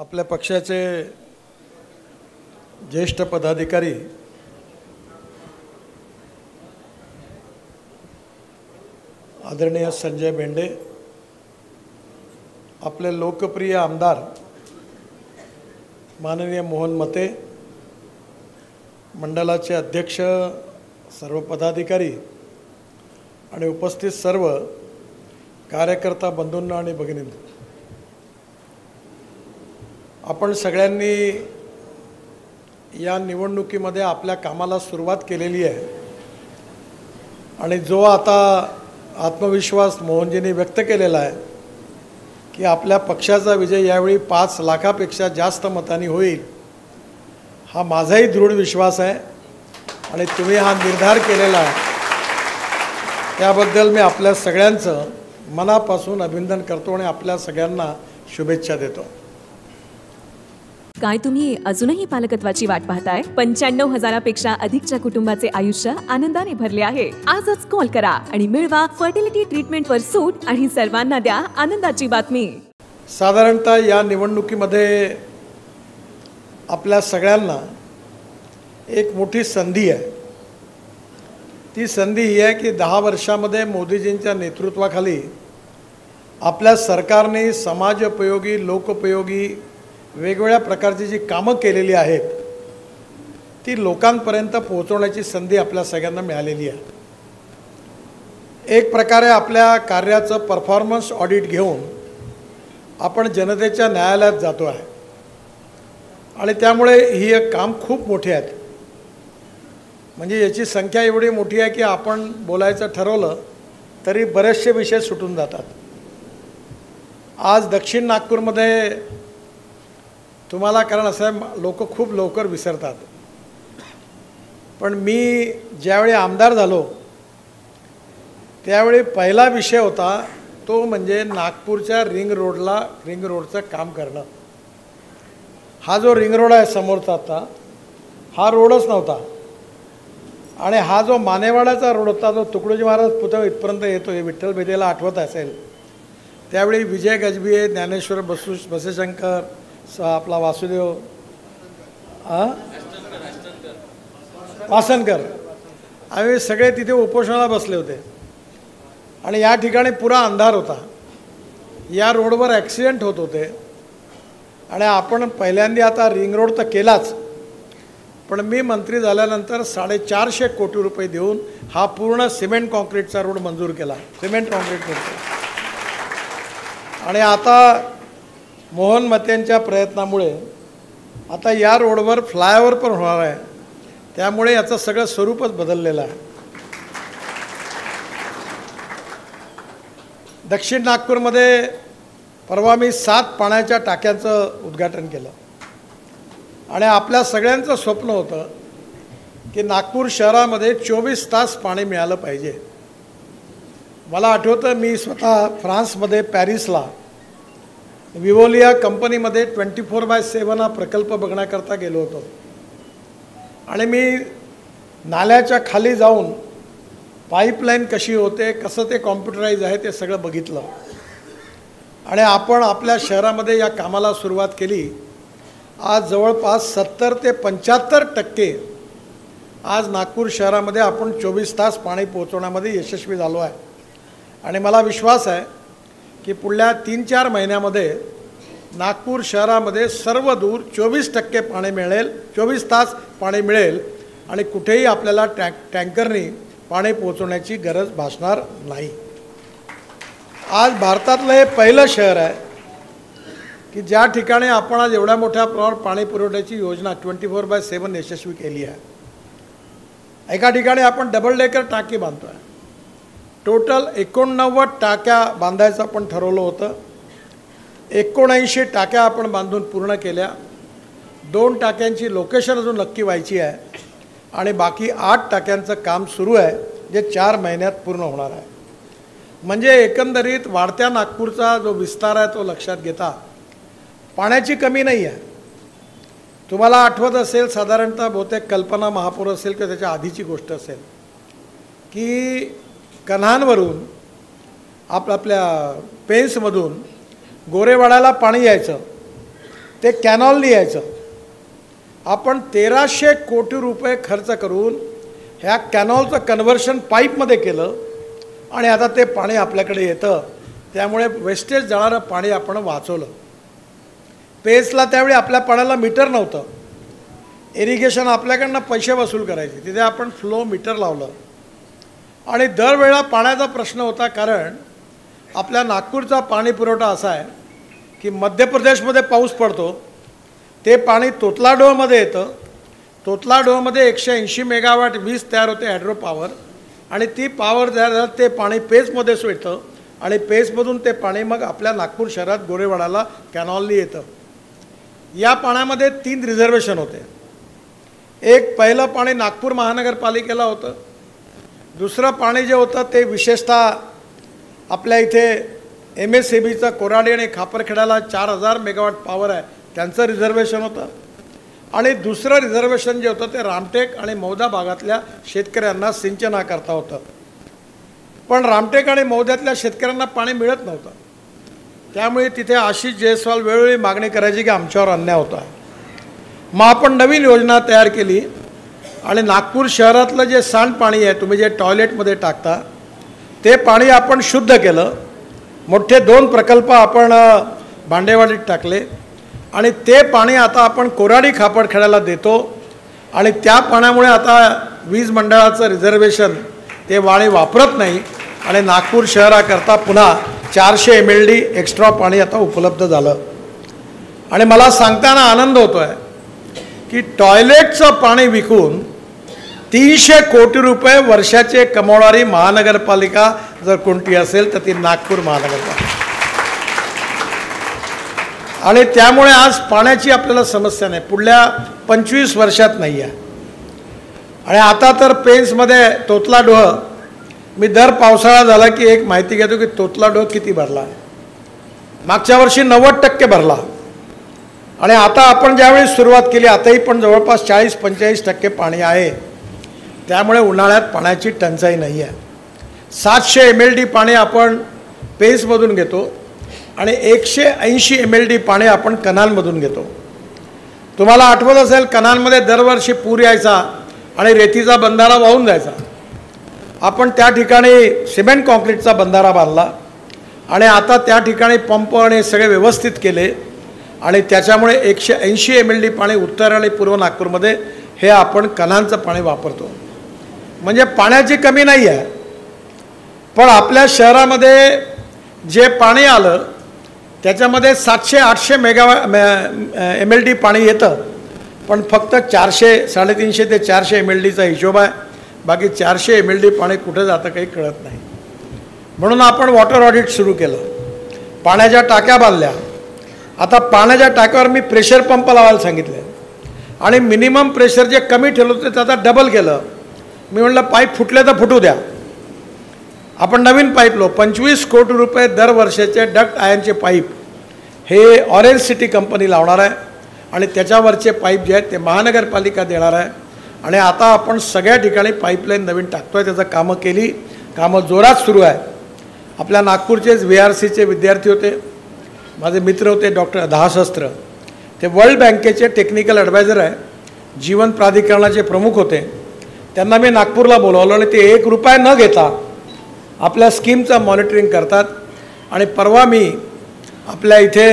आपल्या पक्षाचे ज्येष्ठ पदाधिकारी आदरणीय संजय बेंडे, आपले लोकप्रिय आमदार माननीय मोहन मते, मंडळाचे अध्यक्ष, सर्व पदाधिकारी आणि उपस्थित सर्व कार्यकर्ता बंधूंना आणि भगिनींना, आपण सगळ्यांनी या निवडणुकीमध्ये आपल्या कामाला सुरुवात केलेली आहे आणि जो आता आत्मविश्वास मोहनजींनी व्यक्त केलेला आहे की आपल्या पक्षाचा विजय यावेळी 5 लाखापेक्षा जास्त मतांनी होईल, हा माझाही दृढ विश्वास आहे आणि तुम्ही हा निर्धार केलेला आहे, त्याबद्दल मी आपल्या सगळ्यांचं मनापासून अभिनंदन करतो आणि आपल्या सगळ्यांना शुभेच्छा देतो। काय तुम्ही अजूनही पालकत्वाची वाट पाहताय? 95,000पेक्षा अधिकच्या कुटुंबाचे आयुष्य आनंदाने भरले आहे। आजच कॉल करा आणि मिळवा फर्टिलिटी ट्रीटमेंटवर सूट आणि सर्वांना द्या आनंदाची बातमी। साधारणतः या निवडणुकीमध्ये आपल्या सगळ्यांना एक मोठी संधी आहे। ती संधी ही आहे की 10 वर्षामध्ये मोदीजींच्या नेतृत्वाखाली आपल्या सरकारने समाजोपयोगी, लोकोपयोगी वेगवेगळ्या प्रकारची जी कामं केलेली आहेत ती लोकांपर्यंत पोहोचवण्याची संधी आपल्या सगळ्यांना मिळालेली आहे। एक प्रकारे आपल्या कार्याचं परफॉर्मन्स ऑडिट घेऊन आपण जनतेच्या न्यायालयात जातो आहे आणि त्यामुळे ही एक काम खूप मोठी आहे। म्हणजे याची संख्या एवढी मोठी आहे की आपण बोलायचं ठरवलं तरी बरेचसे विषय सुटून जातात। आज दक्षिण नागपूरमध्ये तुम्हाला कारण असं आहे, लोक खूप लवकर विसरतात, पण मी ज्यावेळी आमदार झालो त्यावेळी पहिला विषय होता तो म्हणजे नागपूरच्या रिंग रोडचं काम करणं। हा जो रिंग रोड आहे समोरचा, आता हा रोडच नव्हता आणि हा जो मानेवाड्याचा रोड होता, जो तुकडोजी महाराज पुतळा इथपर्यंत येतो, हे विठ्ठल बेदेला आठवत असेल, त्यावेळी विजय गजबिये, ज्ञानेश्वर बसेशंकर, आपला वासुदेव वासनकर, आम्ही सगळे तिथे उपोषणाला बसले होते आणि या ठिकाणी पुरा अंधार होता। या रोडवर ॲक्सिडेंट होत होते आणि आपण पहिल्यांदा आता रिंग रोड तर केलाच, पण मी मंत्री झाल्यानंतर 450 कोटी रुपये देऊन हा पूर्ण सिमेंट कॉन्क्रीटचा रोड मंजूर केला, सिमेंट कॉन्क्रीट रोड। आणि आता मोहन मतेंच्या प्रयत्नामुळे आता या रोडवर फ्लायओव्हर पण होणार आहे, त्यामुळे याचं सगळं स्वरूपच बदललेलं आहे। दक्षिण नागपूरमध्ये परवा मी 7 पाण्याच्या टाक्यांचं उद्घाटन केलं आणि आपल्या सगळ्यांचं स्वप्न होतं की नागपूर शहरामध्ये 24 तास पाणी मिळालं पाहिजे। मला आठवतं मी स्वतः फ्रान्समध्ये पॅरिसला विवोलिया कंपनीमध्ये 24/7 हा प्रकल्प बघण्याकरता गेलो होतो आणि मी नाल्याच्या खाली जाऊन पाईपलाईन कशी होते, कसं ते कॉम्प्युटराईज आहे ते सगळं बघितलं आणि आपण आपल्या शहरामध्ये या कामाला सुरुवात केली। आज जवळपास 70 ते 75% आज नागपूर शहरामध्ये आपण 24 तास पाणी पोहोचवण्यामध्ये यशस्वी झालो आहे आणि मला विश्वास आहे की पुढल्या 3-4 महिन्यामध्ये नागपूर शहरामध्ये सर्व दूर 24% पाणी मिळेल, 24 तास पाणी मिळेल आणि कुठेही आपल्याला टँकरनी पाणी पोहोचवण्याची गरज भासणार नाही। आज भारतातलं हे पहिलं शहर आहे की ज्या ठिकाणी आपण आज एवढ्या मोठ्या प्रमाणावर पाणी पुरवठ्याची योजना 24/7 यशस्वी केली आहे। एका ठिकाणी आपण डबल डेकर टाकी बांधतो आहे, टोटल 89 टाक्या बांधायचं आपण ठरवलं होतं, 79 टाक्या आपण बांधून पूर्ण केल्या, 2 टाक्यांची लोकेशन अजून नक्की व्हायची आहे आणि बाकी 8 टाक्यांचं काम सुरू आहे जे 4 महिन्यात पूर्ण होणार आहे। म्हणजे एकंदरीत वाढत्या नागपूरचा जो विस्तार आहे तो लक्षात घेता पाण्याची कमी नाही आहे। तुम्हाला आठवत असेल, साधारणतः बहुतेक कल्पना महापौर असेल किंवा त्याच्या आधीची गोष्ट असेल की कन्हानवरून आपल्या पेन्समधून गोरेवाड्याला पाणी यायचं ते कॅनॉलनी यायचं. आपण 1300 कोटी रुपये खर्च करून ह्या कॅनॉलचं कन्व्हर्शन पाईपमध्ये केलं आणि आता ते पाणी आपल्याकडे येतं. त्यामुळे वेस्टेज जाणारं पाणी आपण वाचवलं. पेसला त्यावेळी आपल्या पाण्याला मीटर नव्हतं. इरिगेशन आपल्याकडनं पैसे वसूल करायचे, तिथे आपण फ्लो मीटर लावलं आणि दरवेळेला पाण्याचा प्रश्न होता. कारण आपल्या नागपूरचा पाणी पुरवठा असा आहे की मध्य प्रदेशमध्ये पाऊस पडतो, ते पाणी तोतलाडोहमध्ये येतं. तोतलाडोहमध्ये 180 मेगावॅट वीज तयार होते हायड्रो पॉवर, आणि ती पॉवर तयार झालं ते पाणी पेसमध्ये सोडतं आणि पेसमधून ते पाणी मग आपल्या नागपूर शहरात गोरेवाडाला कॅनॉलनी येतं. या पाण्यामध्ये 3 रिझर्वेशन होते. एक पहिलं पाणी नागपूर महानगरपालिकेला होतं. दुसरं पाणी जे होतं ते विशेषतः आपल्या इथे MSEBीचं कोराडी आणि खापरखेड्याला 4000 मेगावॅट पॉवर आहे, त्यांचं रिझर्वेशन होतं. आणि दुसरं रिझर्वेशन जे होतं ते रामटेक आणि मौदा भागातल्या शेतकऱ्यांना सिंचनाकरता होतं. पण रामटेक आणि मौद्यातल्या शेतकऱ्यांना पाणी मिळत नव्हतं. त्यामुळे तिथे आशिष जयस्वाल वेळोवेळी मागणी करायची की आमच्यावर अन्याय होता. मग आपण नवीन योजना तयार केली आणि नागपूर शहरातलं जे सांडपाणी आहे, तुम्ही जे टॉयलेटमध्ये टाकता, ते पाणी आपण शुद्ध केलं. मोठे 2 प्रकल्प आपण भांडेवाडीत टाकले आणि ते पाणी आता आपण कोराडी खापरखेड्याला देतो. आणि त्या पाण्यामुळे आता वीज मंडळाचं रिझर्वेशन ते पाणी वापरत नाही आणि नागपूर शहराकरता पुन्हा 400 MLD एक्स्ट्रा पाणी आता उपलब्ध झालं. आणि मला सांगताना आनंद होतो आहे की टॉयलेटचं पाणी विकून 300 कोटी रुपये वर्षाचे कमावणारी महानगरपालिका जर कोणती असेल तर ती नागपूर महानगरपालिका. आणि त्यामुळे आज पाण्याची आपल्याला समस्या नाही, पुढल्या 25 वर्षात नाही आहे. आणि आता तर पेन्समध्ये तोतलाडोह, मी दर पावसाळा झाला की एक माहिती घेतो की तोतलाडोह किती भरला आहे. मागच्या वर्षी 90% भरला. आणि आता आपण ज्यावेळी सुरुवात केली आताही पण जवळपास 40-45% पाणी आहे. त्यामुळे उन्हाळ्यात पाण्याची टंचाई नाही आहे. 700 MLD पाणी आपण पेन्समधून घेतो आणि 180 MLD पाणी आपण कनालमधून घेतो. तुम्हाला आठवत असेल कनालमध्ये दरवर्षी पूर यायचा आणि रेतीचा बंधारा वाहून जायचा. आपण त्या ठिकाणी सिमेंट कॉन्क्रीटचा बंधारा बांधला आणि आता त्या ठिकाणी पंप आणि सगळे व्यवस्थित केले आणि त्याच्यामुळे 180 MLD पाणी उत्तर आणि पूर्व नागपूरमध्ये हे आपण कनालचं पाणी वापरतो. म्हणजे पाण्याची कमी नाही आहे. पण आपल्या शहरामध्ये जे पाणी आलं त्याच्यामध्ये 700-800 MLD पाणी येतं, पण फक्त 350 ते 400 MLDचा हिशोब आहे. बाकी 400 MLD पाणी कुठं जातं काही कळत नाही. म्हणून आपण वॉटर ऑडिट सुरू केलं, पाण्याच्या टाक्या बांधल्या. आता पाण्याच्या टाक्यावर मी प्रेशर पंप लावायला सांगितले आणि मिनिमम प्रेशर जे कमी ठेवलं होतं त्याचा डबल केलं. मी म्हटलं पाईप फुटले तर फुटू द्या. आपण नवीन पाईप लो 25 कोटी रुपये दर वर्षाचे डक्ट आयनचे पाईप हे ऑरेंज सिटी कंपनी लावणार आहे आणि त्याच्यावरचे पाईप जे आहेत ते महानगरपालिका देणार आहे. आणि आता आपण सगळ्या ठिकाणी पाईपलाईन नवीन टाकतो आहे. त्याचं कामं जोरात सुरू आहे. आपल्या नागपूरचेच VRCचे विद्यार्थी होते, माझे मित्र होते डॉक्टर दहाशस्त्र, ते वर्ल्ड बँकेचे टेक्निकल ॲडवायझर आहे, जीवन प्राधिकरणाचे प्रमुख होते. त्यांना मी नागपूरला बोलावलं आणि ते 1 रुपया न घेता आपल्या स्कीमचं मॉनिटरिंग करतात. आणि परवा मी आपल्या इथे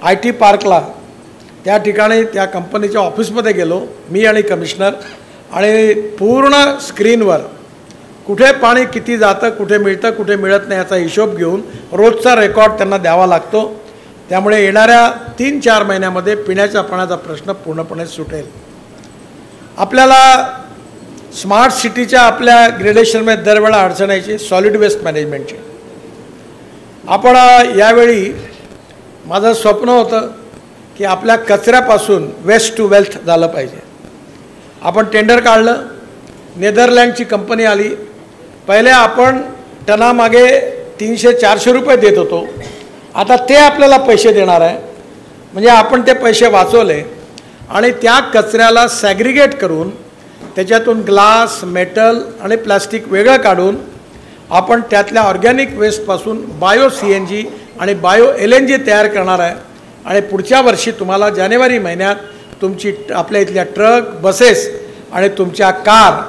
IT पार्कला त्या ठिकाणी त्या कंपनीच्या ऑफिसमध्ये गेलो, मी आणि कमिशनर, आणि पूर्ण स्क्रीनवर कुठे पाणी किती जातं, कुठे मिळतं, कुठे मिळत नाही याचा हिशोब घेऊन रोजचा रेकॉर्ड त्यांना द्यावा लागतो. त्यामुळे येणाऱ्या 3-4 महिन्यामध्ये पिण्याच्या पाण्याचा प्रश्न पूर्णपणे सुटेल. आपल्याला स्मार्ट सिटीच्या आपल्या ग्रेडेशनमध्ये दरवेळा अडचण यायची सॉलिड वेस्ट मॅनेजमेंटची. आपण यावेळी माझं स्वप्न होतं की आपल्या कचऱ्यापासून वेस्ट टू वेल्थ झालं पाहिजे. आपण टेंडर काढलं, नेदरलँडची कंपनी आली. पहिले आपण टनामागे 300-400 रुपये देत होतो, आता ते आपल्याला पैसे देणार आहे. म्हणजे आपण ते पैसे वाचवले आणि त्या कचऱ्याला सॅग्रिगेट करून त्याच्यातून ग्लास, मेटल आणि प्लास्टिक वेगळं काढून आपण त्यातल्या ऑर्गॅनिक वेस्टपासून बायो CNG आणि बायो LNG तयार करणार आहे. आणि पुढच्या वर्षी तुम्हाला जानेवारी महिन्यात तुमची आपल्या इथल्या ट्रक बसेस आणि तुमच्या कार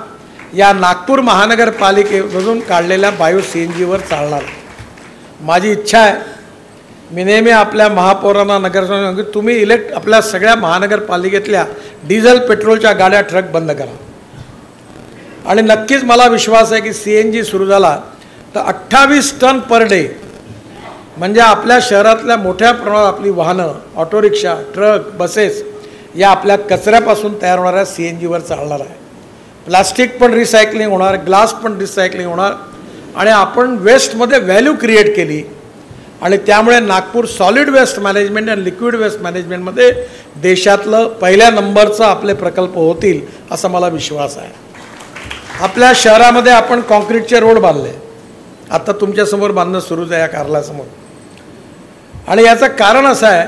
या नागपूर महानगरपालिकेमधून काढलेल्या बायो CNGवर चालणार. माझी इच्छा आहे, मी नेहमी आपल्या महापौरांना नगरसेवकांना तुम्ही आपल्या सगळ्या महानगरपालिकेतल्या डिझेल पेट्रोलच्या गाड्या ट्रक बंद करा. आणि नक्कीच मला विश्वास आहे की CNG सुरू झाला तर 28 टन पर डे म्हणजे आपल्या शहरातल्या मोठ्या प्रमाणात आपली वाहनं, ऑटो रिक्षा, ट्रक, बसेस या आपल्या कचऱ्यापासून तयार होणाऱ्या CNGवर चालणार आहे. प्लास्टिक पण रिसायकलिंग होणार, ग्लास पण रिसायकलिंग होणार आणि आपण वेस्टमध्ये व्हॅल्यू क्रिएट केली आणि त्यामुळे नागपूर सॉलिड वेस्ट मॅनेजमेंट आणि लिक्विड वेस्ट मॅनेजमेंटमध्ये देशातलं पहिल्या नंबरचं आपले प्रकल्प होतील असा मला विश्वास आहे. आपल्या शहरामध्ये आपण कॉन्क्रीटचे रोड बांधले, आता तुमच्यासमोर बांधणं सुरूच आहे या कार्यालयासमोर. आणि याचं कारण असं आहे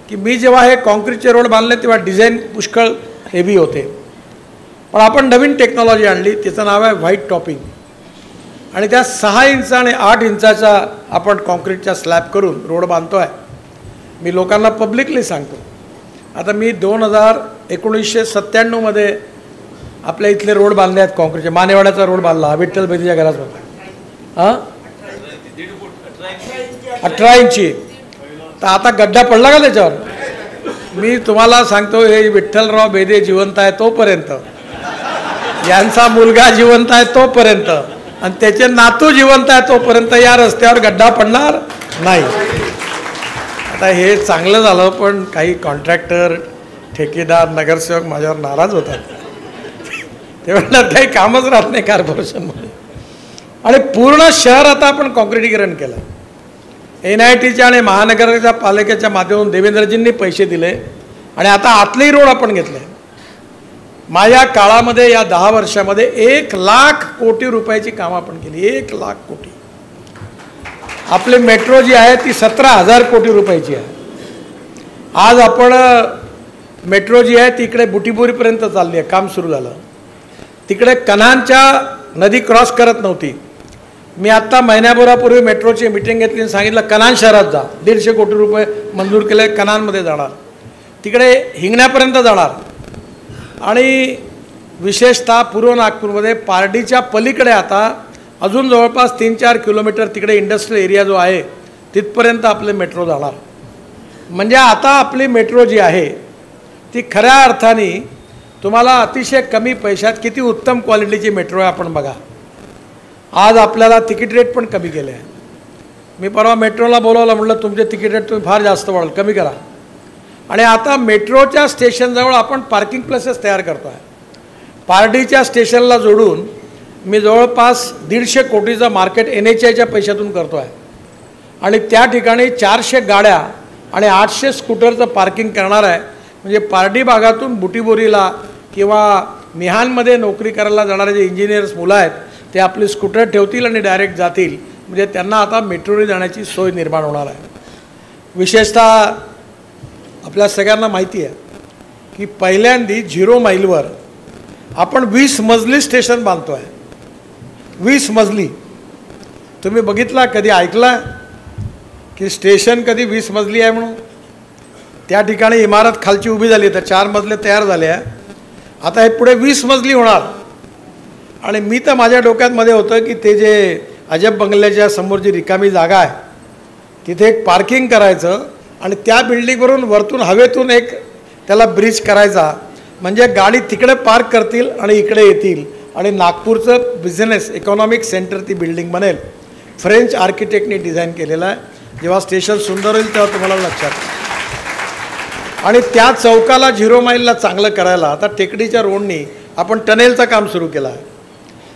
की मी जेव्हा हे कॉन्क्रीटचे रोड बांधले तेव्हा डिझाईन पुष्कळ हेवी होते, पण आपण नवीन टेक्नॉलॉजी आणली, तिचं नाव आहे व्हाईट टॉपिंग. आणि त्या 6 इंच आणि 8 इंचाचा आपण कॉन्क्रीटचा स्लॅब करून रोड बांधतो आहे. मी लोकांना पब्लिकली सांगतो, आता मी 1997मध्ये आपल्या इथले रोड बांधले आहेत कॉन्क्रीटचे. मानेवाड्याचा रोड बांधला विठ्ठल बेदीच्या घरासमोर, 18 इंची. तर आता गड्डा पडला का त्याच्यावर? मी तुम्हाला सांगतो, हे विठ्ठलराव बेदे जिवंत आहे तोपर्यंत, यांचा मुलगा जिवंत आहे तोपर्यंत आणि त्याचे नातू जिवंत आहे तोपर्यंत या रस्त्यावर गड्डा पडणार नाही. आता हे चांगलं झालं, पण काही कॉन्ट्रॅक्टर, ठेकेदार, नगरसेवक माझ्यावर नाराज होतात. ते म्हणतात काही कामच राहत नाही कॉर्पोरेशनमध्ये. आणि पूर्ण शहर आता आपण कॉन्क्रिटीकरण केलं. NITच्या आणि महानगरच्या पालिकेच्या माध्यमातून देवेंद्रजींनी पैसे दिले आणि आता आतलेही रोड आपण घेतले. माझ्या काळामध्ये या 10 वर्षामध्ये 1 लाख कोटी रुपयाची कामं आपण केली. 1 लाख कोटी. आपली मेट्रो जी आहे ती 17,000 कोटी रुपयाची आहे. आज आपण मेट्रो जी आहे ती इकडे बुटीबोरीपर्यंत चालली आहे, काम सुरू झालं. तिकडे कन्हानच्या नदी क्रॉस करत नव्हती. मी आत्ता महिन्याभरापूर्वी मेट्रोची मीटिंग घेतली आणि सांगितलं कन्हान शहरात जा, 150 कोटी रुपये मंजूर केले, कन्हानमध्ये जाणार, तिकडे हिंगण्यापर्यंत जाणार. आणि विशेषतः पूर्व नागपूरमध्ये पारडीच्या पलीकडे आता अजून जवळपास 3-4 किलोमीटर तिकडे इंडस्ट्रियल एरिया जो आहे तिथपर्यंत आपले मेट्रो जाणार. म्हणजे आता आपली मेट्रो जी आहे ती खऱ्या अर्थाने तुम्हाला अतिशय कमी पैशात किती उत्तम क्वालिटीची मेट्रो आहे आपण बघा. आज आपल्याला तिकीट रेट पण कमी केले आहे. मी परवा मेट्रोला बोलावलं, म्हटलं तुमचे तिकीट रेट तुम्ही फार जास्त वाढवलं, कमी करा. आणि आता मेट्रोच्या स्टेशनजवळ आपण पार्किंग प्लेसेस तयार करतो आहे. पारडीच्या स्टेशनला जोडून मी जवळपास 150 कोटीचं मार्केट NHAच्या पैशातून करतो आहे. आणि त्या ठिकाणी 400 गाड्या आणि 800 स्कूटरचं पार्किंग करणार आहे. म्हणजे पारडी भागातून बुटीबोरीला किंवा मिहानमध्ये नोकरी करायला जाणारे जे इंजिनियर्स मुलं आहेत ते आपली स्कूटर ठेवतील आणि डायरेक्ट जातील. म्हणजे त्यांना आता मेट्रोने जाण्याची सोय निर्माण होणार आहे. विशेषतः आपल्या सगळ्यांना माहिती आहे की पहिल्यांदी 0 मैलवर आपण 20 मजली स्टेशन बांधतो आहे. 20 मजली. तुम्ही बघितला, कधी ऐकला की स्टेशन कधी 20 मजली आहे म्हणून? त्या ठिकाणी इमारत खालची उभी झाली तर 4 मजले तयार झाले आहे. आता हे पुढे 20 मजली होणार. आणि मी तर माझ्या डोक्यामध्ये होतं की ते जे अजब बंगल्याच्या समोर जी रिकामी जागा आहे तिथे एक पार्किंग करायचं आणि त्या बिल्डिंगवरून वरतून हवेतून एक त्याला ब्रिज करायचा, म्हणजे गाडी तिकडे पार्क करतील आणि इकडे येतील आणि नागपूरचं बिझनेस इकॉनॉमिक सेंटर ती बिल्डिंग बनेल. फ्रेंच आर्किटेक्टने डिझाईन केलेलं आहे. जेव्हा स्टेशन सुंदर होईल तेव्हा तुम्हाला लक्षात. आणि त्या चौकाला 0 मैलला चांगलं करायला आता टेकडीच्या रोडनी आपण टनेलचं काम सुरू केलं आहे.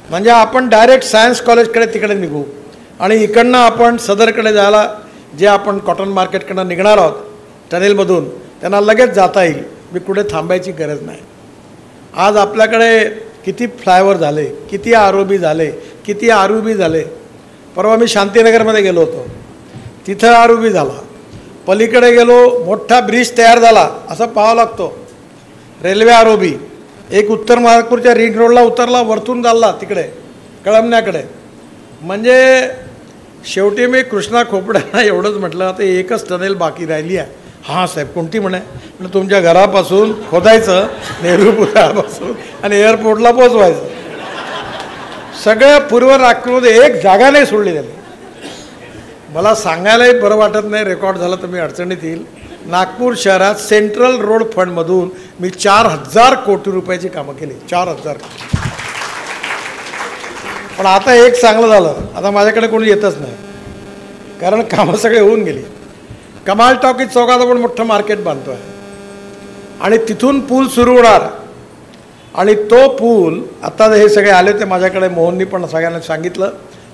म्हणजे आपण डायरेक्ट सायन्स कॉलेजकडे तिकडे निघू आणि इकडनं आपण सदरकडे जायला जे आपण कॉटन मार्केटकडनं निघणार आहोत टनेलमधून त्यांना लगेच जाता येईल. मी कुठे थांबायची गरज नाही. आज आपल्याकडे किती फ्लायओव्हर झाले, किती ROB झाले, किती RUB झाले. परवा मी शांतीनगरमध्ये गेलो होतो, तिथं RUB झाला. पलीकडे गेलो, मोठा ब्रिज तयार झाला असं पाहावं लागतो. Railway ROB. एक उत्तर नागपूरच्या रिंग रोडला उतरला, वरतून चालला तिकडे कळमण्याकडे. म्हणजे शेवटी मी कृष्णा खोपड्यांना एवढंच म्हटलं, आता एकच टनेल बाकी राहिली आहे हां साहेब कोणती म्हणे, म्हणजे तुमच्या घरापासून खोदायचं नेहरू पुतळ्यापासून आणि एअरपोर्टला पोचवायचं. सगळ्या पूर्व नागपूरमध्ये एक जागा नाही सोडली त्याने. मला सांगायलाही बरं वाटत नाही, रेकॉर्ड झालं तर मी अडचणीत येईल. नागपूर शहरात सेंट्रल रोड फंडमधून मी 4,000 कोटी रुपयाची कामं केली. 4,000. पण आता एक चांगलं झालं, आता माझ्याकडे कोणी येतच नाही, कारण कामं सगळे होऊन गेली. कमाल टॉकीज चौकात आपण मोठं मार्केट बांधतो आहे आणि तिथून पूल सुरू होणार. आणि तो पूल आता हे सगळे आले ते माझ्याकडे, मोहननी पण सगळ्यांना सांगितलं,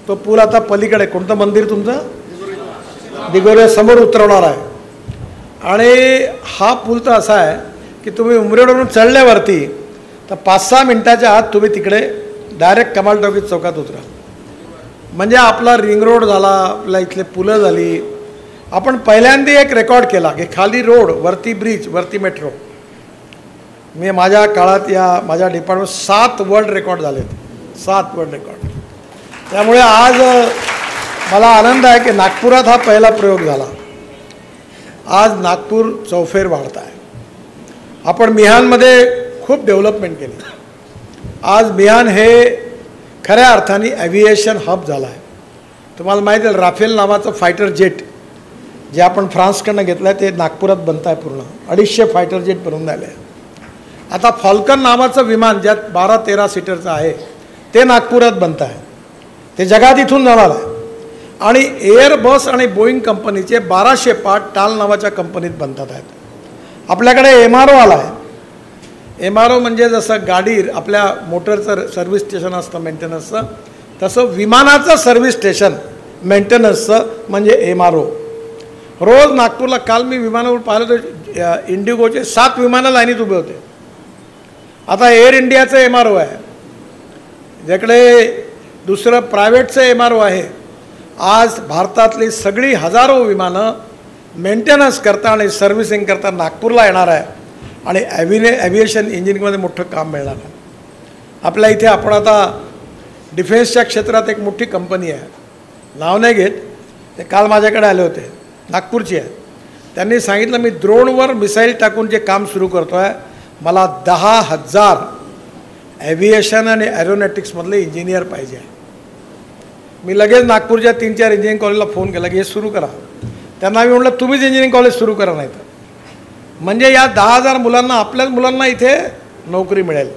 तो पूल आता पलीकडे कोणतं मंदिर तुमचं दिगोरे समोर उतरवणार आहे. आणि हा पूल तर असा आहे की तुम्ही उमरेडवरून चढल्यावरती तर 5-6 मिनटाच्या आत तुम्ही तिकडे डायरेक्ट कमाल टॉकीज चौकात उतरा. म्हणजे आपला रिंग रोड झाला, आपल्या इथले पुलं झाली. आपण पहिल्यांदा एक रेकॉर्ड केला की खाली रोड, वरती ब्रिज, वरती मेट्रो. मी माझ्या काळात या माझ्या डिपार्टमेंट 7 वर्ल्ड रेकॉर्ड झालेत, 7 वर्ल्ड रेकॉर्ड. त्यामुळे आज मला आनंद आहे की नागपुरात हा पहिला प्रयोग झाला. आज नागपूर चौफेर वाढत आहे. आपण मिहानमध्ये खूप डेव्हलपमेंट केली. आज मिहान हे खऱ्या अर्थाने ॲव्हिएशन हब झाला आहे. तुम्हाला माहीत आहे राफेल नावाचं फायटर जेट जे आपण फ्रान्सकडनं घेतलं आहे ते नागपुरात बनत आहे. पूर्ण 250 फायटर जेट बनवून झाले आहे. आता फॉल्कन नावाचं विमान ज्यात 12-13 सीटरचं आहे ते नागपुरात बनत आहे. ते जगात इथून जाणार आहे. आणि एअरबस आणि बोईंग कंपनीचे 1200 पार्ट टाल नावाच्या कंपनीत बनतात आहेत. आपल्याकडे MRO आला आहे. MRO म्हणजे जसं गाडी आपल्या मोटरचं सर्व्हिस स्टेशन असतं मेंटेनन्सचं, तसं विमानाचं सर्व्हिस स्टेशन मेंटेनन्सचं म्हणजे MRO. रोज नागपूरला काल मी विमानावर पाहिलं तर इंडिगोचे 7 विमानं लाईनीत उभे होते. आता एअर इंडियाचं MRO आहे, ज्याकडे दुसरं प्रायव्हेटचं MRO आहे. आज भारतातली सगळी हजारो विमानं मेंटेनन्स करता आणि सर्व्हिसिंग करता नागपूरला येणार आहे आणि ॲव्हिएशन इंजिनिअरिंगमध्ये मोठं काम मिळणार आहे. आपल्या इथे आपण आता डिफेन्सच्या क्षेत्रात एक मोठी कंपनी आहे, नाव नाही घेत, ते काल माझ्याकडे आले होते, नागपूरची आहे. त्यांनी सांगितलं मी ड्रोनवर मिसाईल टाकून जे काम सुरू करतो आहे, मला 10,000 ॲव्हिएशन आणि ॲरोनॉटिक्समधले इंजिनियर पाहिजे आहे. मी लगेच नागपूरच्या 3-4 इंजिनिअरिंग कॉलेजला फोन केला की हे सुरू करा. त्यांना मी म्हटलं तुम्हीच इंजिनिअरिंग कॉलेज सुरू करा, नाही तर म्हणजे या 10,000 मुलांना, आपल्याच मुलांना इथे नोकरी मिळेल.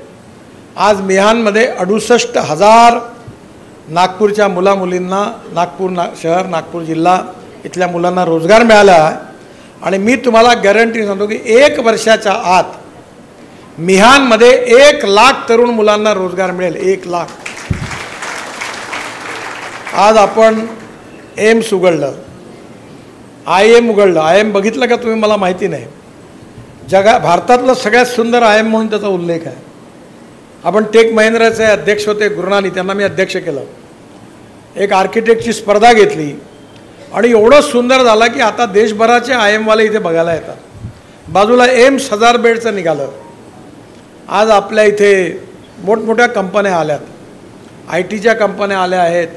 आज मिहानमध्ये 68,000 नागपूरच्या मुलामुलींना, शहर, नागपूर जिल्हा इथल्या मुलांना रोजगार मिळाला आहे. आणि मी तुम्हाला गॅरंटी सांगतो की 1 वर्षाच्या आत मिहानमध्ये 1 लाख तरुण मुलांना रोजगार मिळेल. 1 लाख. आज आपण एम्स उघडलं, IIM उघडलं. IIM बघितलं का तुम्ही? मला माहिती नाही. भारतातलं सगळ्यात सुंदर IIM म्हणून त्याचा उल्लेख आहे. आपण टेक महिंद्राचे अध्यक्ष होते गुरुनानी, त्यांना मी अध्यक्ष केलं. एक आर्किटेक्टची स्पर्धा घेतली आणि एवढं सुंदर झालं की आता देशभराचे IIM वाले इथे बघायला येतात. बाजूला एम्स 1000 बेडचं निघालं. आज आपल्या इथे मोठमोठ्या कंपन्या आल्यात, ITच्या कंपन्या आल्या आहेत,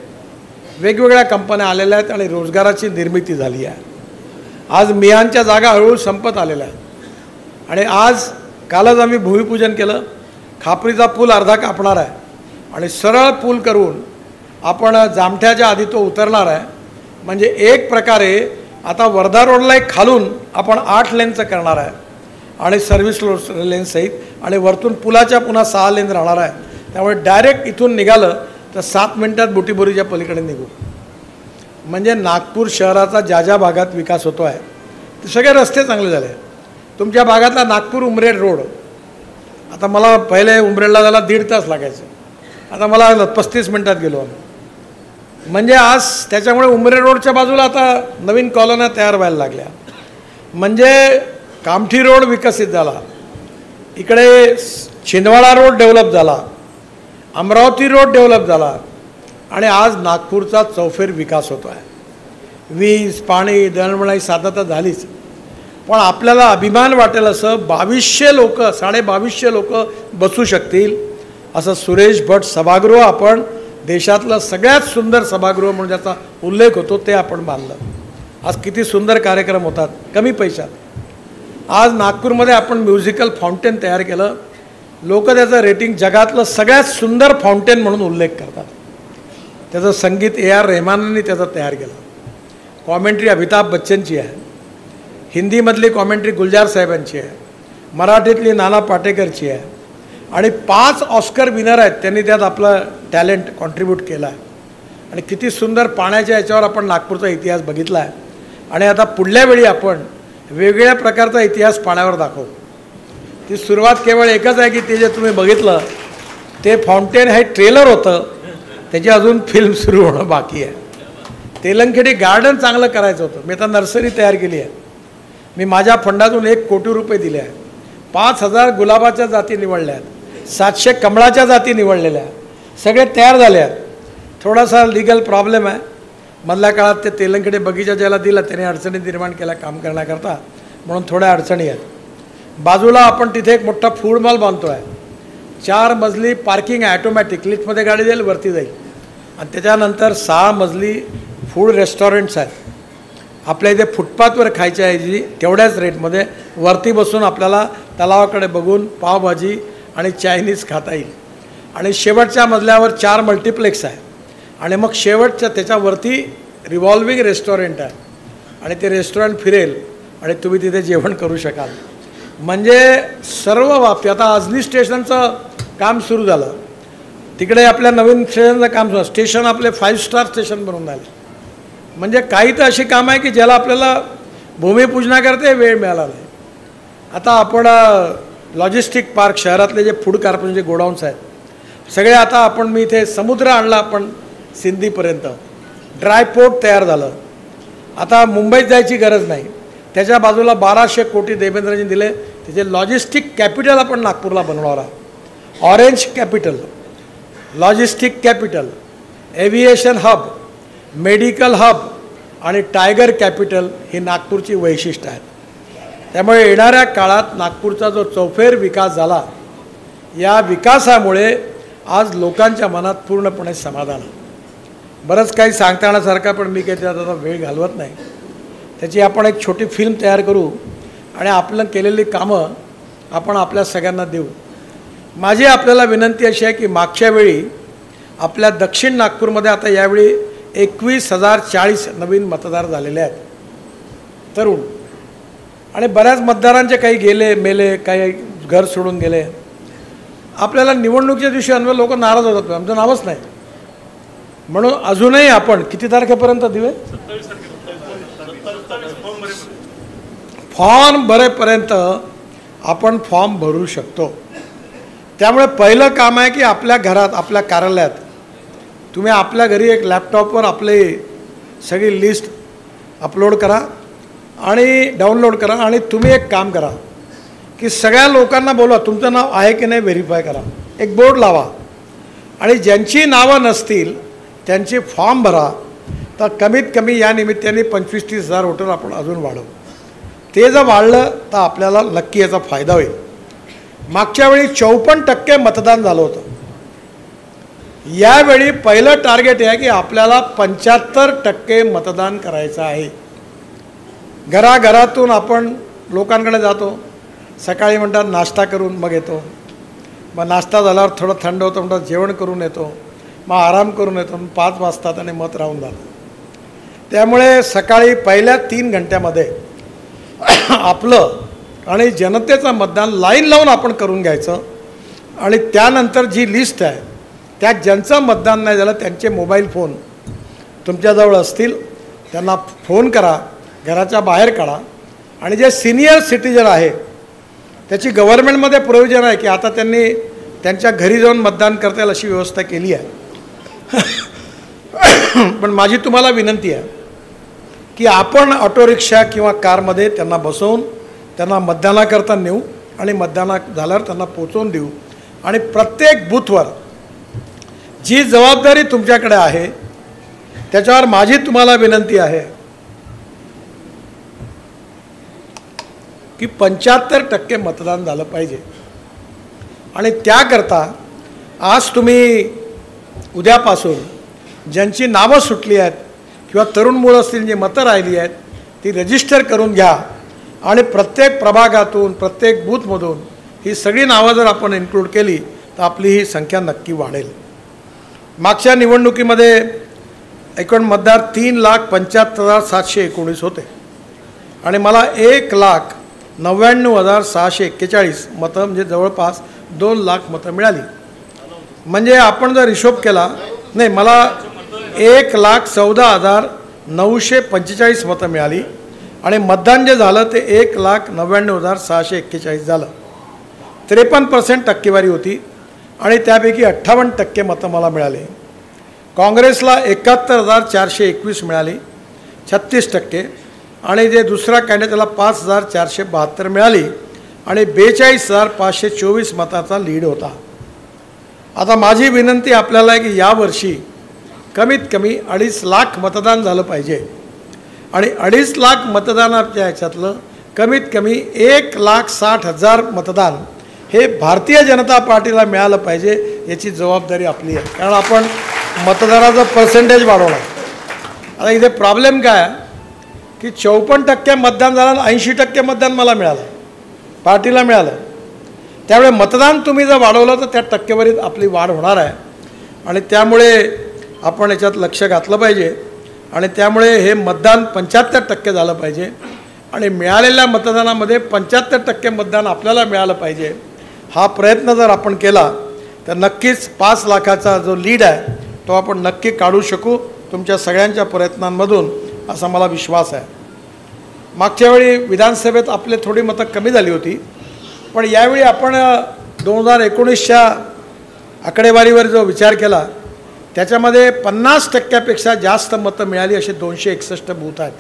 वेगवेगळ्या कंपन्या आलेल्या आहेत आणि रोजगाराची निर्मिती झाली आहे. आज मिहानच्या जागा हळूहळू संपत आलेल्या आहेत. आणि आज कालच आम्ही भूमिपूजन केलं. खापरीचा पूल अर्धा कापणार आहे आणि सरळ पूल करून आपण जामठ्याच्या आधी तो उतरणार आहे. म्हणजे एक प्रकारे आता वर्धा रोडला एक खालून आपण 8 लेनचं करणार आहे आणि सर्व्हिस लेनसहित, आणि वरतून पुलाच्या पुन्हा 6 लेन राहणार आहे. त्यामुळे डायरेक्ट इथून निघालं तर 7 मिनटात बुटीबोरीच्या पलीकडे निघू. म्हणजे नागपूर शहराचा ज्या ज्या भागात विकास होतो आहे ते सगळे रस्ते चांगले झाले. तुमच्या भागातला नागपूर उमरेड रोड, आता मला पहिले उमरेडला जायला 1.5 तास लागायचं, आता मला 35 मिनटात गेलो आम्ही. म्हणजे आज त्याच्यामुळे उमरेड रोडच्या बाजूला आता नवीन कॉलन्या तयार व्हायला लागल्या. म्हणजे कामठी रोड विकसित झाला, इकडे छिंदवाडा रोड डेव्हलप झाला, अमरावती रोड डेव्हलप झाला आणि आज नागपूरचा चौफेर विकास होतो आहे. वीज, पाणी, दळणवळणाची साधनं तर झालीच, पण आपल्याला अभिमान वाटेल असं 2200 लोक, 2250 लोक बसू शकतील असं सुरेश भट सभागृह, आपण देशातलं सगळ्यात सुंदर सभागृह म्हणून ज्याचा उल्लेख होतो ते आपण बांधलं. आज किती सुंदर कार्यक्रम होतात कमी पैशात. आज नागपूरमध्ये आपण म्युझिकल फाउंटेन तयार केलं. लोक त्याचं रेटिंग जगातलं सगळ्यात सुंदर फाउंटेन म्हणून उल्लेख करतात. त्याचं संगीत AR रहमानांनी त्याचं तयार केलं. कॉमेंट्री अमिताभ बच्चनची आहे, हिंदीमधली कॉमेंट्री गुलजार साहेबांची आहे, मराठीतली नाना पाटेकरची आहे आणि 5 ऑस्कर विनर आहेत. त्यांनी त्यात आपलं टॅलेंट कॉन्ट्रीब्यूट केलं आहे. आणि किती सुंदर पाण्याच्या याच्यावर आपण नागपूरचा इतिहास बघितला आहे. आणि आता पुढल्या वेळी आपण वेगवेगळ्या प्रकारचा इतिहास पाण्यावर दाखवू. ती सुरुवात केवळ एकच आहे की ते जे तुम्ही बघितलं ते फाउंटेन हे ट्रेलर होतं, त्याची अजून फिल्म सुरू होणं बाकी आहे. तेलंगखेडी गार्डन चांगलं करायचं होतं. मी आता नर्सरी तयार केली आहे. मी माझ्या फंडातून 1 कोटी रुपये दिले आहेत. 5000 गुलाबाच्या जाती निवडल्या आहेत, 700 कमळाच्या जाती निवडलेल्या आहेत, सगळे तयार झाले आहेत. थोडासा लिगल प्रॉब्लेम आहे. मधल्या काळात ते तेलंगखेडी बगीचा ज्याला दिला त्याने अडचणी निर्माण केल्या काम करण्याकरता, म्हणून थोड्या अडचणी आहेत. बाजूला आपण तिथे एक मोठा फूड मॉल बांधतो आहे. 4 मजली पार्किंग आहे, ॲटोमॅटिक लिफ्टमध्ये गाडी जाईल वरती जाईल. आणि त्याच्यानंतर 6 मजली फूड रेस्टॉरंट्स आहेत. आपल्या इथे फुटपाथवर खायच्या ऐवजी तेवढ्याच रेटमध्ये वरती बसून आपल्याला तलावाकडे बघून पावभाजी आणि चायनीज खाता येईल. आणि शेवटच्या मजल्यावर 4 मल्टिप्लेक्स आहे. आणि मग शेवटच्या त्याच्यावरती रिव्हॉल्विंग रेस्टॉरंट आहे. आणि ते रेस्टॉरंट फिरेल आणि तुम्ही तिथे जेवण करू शकाल. म्हणजे सर्व बाबतीत आता अजनी स्टेशनचं काम सुरू झालं. तिकडे आपल्या नवीन स्टेशनचं काम सुरू. स्टेशन आपले 5 स्टार स्टेशन बनवून झाले. म्हणजे काही तर अशी कामं आहे की ज्याला आपल्याला भूमिपूजनाकरता वेळ मिळाला नाही. आता आपण लॉजिस्टिक पार्क शहरातले जे फूड कॉर्पोरेशनचे गोडाऊन्स आहेत सगळे आता आपण मी इथे समुद्र आणला आपण सिंधीपर्यंत. ड्रायपोर्ट तयार झालं. आता मुंबईत जायची गरज नाही. त्याच्या बाजूला 1200 कोटी देवेंद्रजी दिले. त्याचे लॉजिस्टिक कॅपिटल आपण नागपूरला बनवणार आहोत. Orange capital, logistic capital, aviation hub, medical hub आणि टायगर कॅपिटल ही नागपूरची वैशिष्ट्य आहेत. त्यामुळे येणाऱ्या काळात नागपूरचा जो चौफेर विकास झाला, या विकासामुळे आज लोकांच्या मनात पूर्णपणे समाधान आहे. बरंच काही सांगता येण्यासारखं, पण मी काही त्यात आता वेळ घालवत नाही. त्याची आपण एक छोटी फिल्म तयार करू आणि आपलं केलेली कामं आपण आपल्या सगळ्यांना देऊ. माझी आपल्याला विनंती अशी आहे की मागच्या वेळी आपल्या दक्षिण नागपूरमध्ये आता यावेळी 21,040 नवीन मतदार झालेले आहेत, तरुण. आणि बऱ्याच मतदारांचे काही गेले मेले, काही घर सोडून गेले. आपल्याला निवडणुकीच्या दिवशी अन्वे लोक नाराज होतात, आमचं नावच नाही. म्हणून अजूनही आपण किती तारखेपर्यंत दिवे फॉर्म भरेपर्यंत आपण फॉर्म भरू शकतो. त्यामुळे पहिलं काम आहे की आपल्या घरात, आपल्या कार्यालयात तुम्ही आपल्या घरी एक लॅपटॉपवर आपले सगळी लिस्ट अपलोड करा आणि डाउनलोड करा. आणि तुम्ही एक काम करा की सगळ्या लोकांना बोलवा, तुमचं नाव आहे की नाही व्हेरीफाय करा. एक बोर्ड लावा आणि ज्यांची नावं नसतील त्यांचे फॉर्म भरा. तर कमीत कमी या निमित्ताने 25-30 हजार वोटर आपण अजून वाढवू. ते जर वाढलं तर आपल्याला नक्की याचा फायदा होईल. मागच्या वेळी 54% मतदान झालं होतं. यावेळी पहिलं टार्गेट आहे की आपल्याला 75% मतदान करायचं आहे. घराघरातून आपण लोकांकडे जातो. सकाळी म्हणतात नाश्ता करून मग येतो. मग नाश्ता झाल्यावर थोडं थंड होतं म्हणतात जेवण करून येतो. मग आराम करून येतो. 5 वाजतात आणि मत राहून जातं. त्यामुळे सकाळी पहिल्या 3 घंट्यामध्ये आपलं आणि जनतेचं मतदान लाईन लावून आपण करून घ्यायचं. आणि त्यानंतर जी लिस्ट आहे त्यात ज्यांचं मतदान नाही झालं त्यांचे मोबाईल फोन तुमच्याजवळ असतील, त्यांना फोन करा, घराच्या बाहेर काढा. आणि जे सिनियर सिटीजन आहे त्याची गव्हर्नमेंटमध्ये प्रोव्हिजन आहे की आता त्यांनी त्यांच्या घरी जाऊन मतदान करता येईल अशी व्यवस्था केली आहे. पण माझी तुम्हाला विनंती आहे की आपण ऑटो रिक्षा किंवा कारमध्ये त्यांना बसवून त्यांना मतदानाकरता नेऊ आणि मतदान झाल्यावर त्यांना पोचवून देऊ. आणि प्रत्येक बूथवर जी जबाबदारी तुमच्याकडे आहे त्याच्यावर माझी तुम्हाला विनंती आहे की 75% मतदान झालं पाहिजे. आणि त्याकरता आज तुम्ही उद्यापासून ज्यांची नावं सुटली आहेत किंवा तरुण मुलं असतील जी मतं राहिली आहेत ती रजिस्टर करून घ्या. आणि प्रत्येक प्रभागातून प्रत्येक बूथमधून ही सगळी नावं जर आपण इन्क्लूड केली तर आपली ही संख्या नक्की वाढेल. मागच्या निवडणुकीमध्ये एकूण मतदार 3,75,719 होते आणि मला 1,99,641 मतं म्हणजे जवळपास 2 लाख मतं मिळाली. म्हणजे आपण जर हिशोब केला नाही, मला 1,14,945 मतं मिळाली आणि मतदान जे झालं ते 1,99,641 झालं. 53% टक्केवारी होती आणि त्यापैकी 58% मतं मला मिळाले. काँग्रेसला 71,421 मिळाली, 36%, आणि जे दुसरा कॅन्डिडेट त्याला 5,472 मिळाली आणि 42,524 मताचा लीड होता. आता माझी विनंती आपल्याला आहे की यावर्षी कमीत कमी 2.5 लाख मतदान झालं पाहिजे आणि 2.5 लाख मतदानाच्या ह्याच्यातलं कमीत कमी 1,60,000 मतदान हे भारतीय जनता पार्टीला मिळालं पाहिजे. याची जबाबदारी आपली आहे, कारण आपण मतदाराचं पर्सेंटेज वाढवणार. आता इथे प्रॉब्लेम काय आहे की 54% मतदान झालं आणि 80% मतदान मला मिळालं, पार्टीला मिळालं. त्यामुळे मतदान तुम्ही जर वाढवलं तर त्या टक्केवारीत आपली वाढ होणार आहे आणि त्यामुळे आपण याच्यात लक्ष घातलं पाहिजे आणि त्यामुळे हे मतदान 75% झालं पाहिजे आणि मिळालेल्या मतदानामध्ये 75% मतदान आपल्याला मिळालं पाहिजे. हा प्रयत्न जर आपण केला तर नक्कीच 5 लाखाचा जो लीड आहे तो आपण नक्की काढू शकू तुमच्या सगळ्यांच्या प्रयत्नांमधून, असा मला विश्वास आहे. मागच्या वेळी विधानसभेत आपले थोडी मतं कमी झाली होती, पण यावेळी आपण 2019च्या आकडेवारीवर जो विचार केला त्याच्यामध्ये 50%पेक्षा जास्त मतं मिळाली असे 261 बूथ आहेत.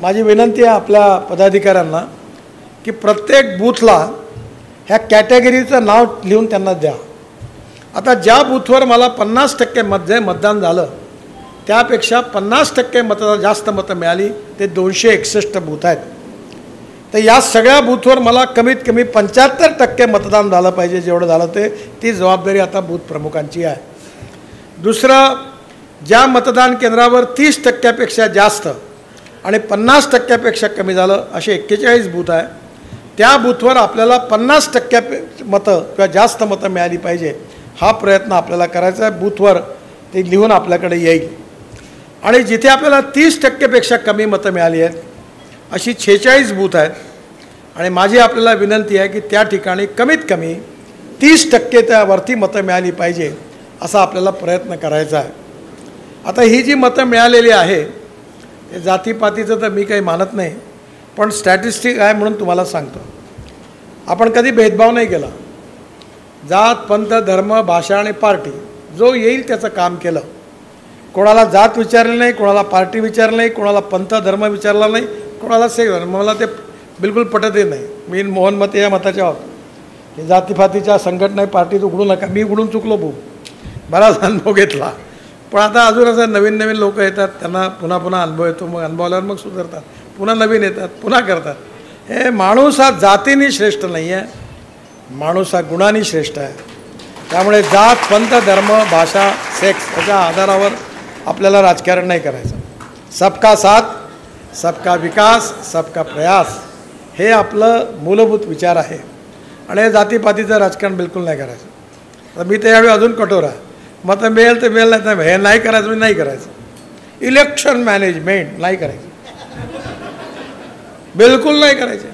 माझी विनंती आहे आपल्या पदाधिकाऱ्यांना की प्रत्येक बूथला ह्या कॅटेगरीचं नाव लिहून त्यांना द्या. आता ज्या बूथवर मला 50% मतदान झालं त्यापेक्षा 50% मतदान जास्त मतं मिळाली ते 261 बूथ आहेत. तर या सगळ्या बूथवर मला कमीत कमी 75% मतदान झालं पाहिजे. जेवढं झालं ती जबाबदारी आता बूथ प्रमुखांची आहे. दुसरं, ज्या मतदान केंद्रावर 30%पेक्षा जास्त आणि 50%पेक्षा कमी झालं असे 41 बूथ आहे, त्या बूथवर आपल्याला 50% मतं किंवा जास्त मतं मिळाली पाहिजे. हा प्रयत्न आपल्याला करायचा आहे. बूथवर ते लिहून आपल्याकडे येईल. आणि जिथे आपल्याला 30%पेक्षा कमी मतं मिळाली आहेत अशी 46 बूथ आहेत आणि माझी आपल्याला विनंती आहे की त्या ठिकाणी कमीत कमी 30% त्यावरती मतं मिळाली पाहिजे, असा आपल्याला प्रयत्न करायचा आहे. आता ही जी मतं मिळालेली आहे ते जातीपातीचं तर मी काही मानत नाही, पण स्टॅटिस्टिक आहे म्हणून तुम्हाला सांगतो. आपण कधी भेदभाव नाही केला. जात, पंथ, धर्म, भाषा आणि पार्टी जो येईल त्याचं काम केलं. कोणाला जात विचारलं नाही, कोणाला पार्टी विचारलं नाही, कोणाला पंथ धर्म विचारला नाही, कोणाला मला ते बिलकुल पटतही नाही. मी मोहन मते या मताच्या आहोत की जातीपातीच्या संघटना पार्टीत उघडू नका. मी उघडून चुकलो भाऊ, बराच अनुभव घेतला, पण आता अजून असं नवीन नवीन लोक येतात, त्यांना पुन्हा पुन्हा अनुभव येतो, मग अनुभव आल्यावर मग सुधारतात, पुन्हा नवीन येतात, पुन्हा करतात. हे माणूस हा जातीने श्रेष्ठ नाही आहे, माणूस हा गुणांनी श्रेष्ठ आहे. त्यामुळे जात, पंथ, धर्म, भाषा, सेक्स याच्या आधारावर आपल्याला राजकारण नाही करायचं. सबका साथ, सबका विकास, सबका प्रयास हे आपलं मूलभूत विचार आहे आणि हे जातीपातीचं राजकारण बिलकुल नाही करायचं. तर मी त्यावेळी अजून कठोर आहे. मग मिळेल तर मिळेल, नाही तर हे नाही करायचं, मी नाही करायचं. इलेक्शन मॅनेजमेंट नाही करायचं, बिलकुल नाही करायचं.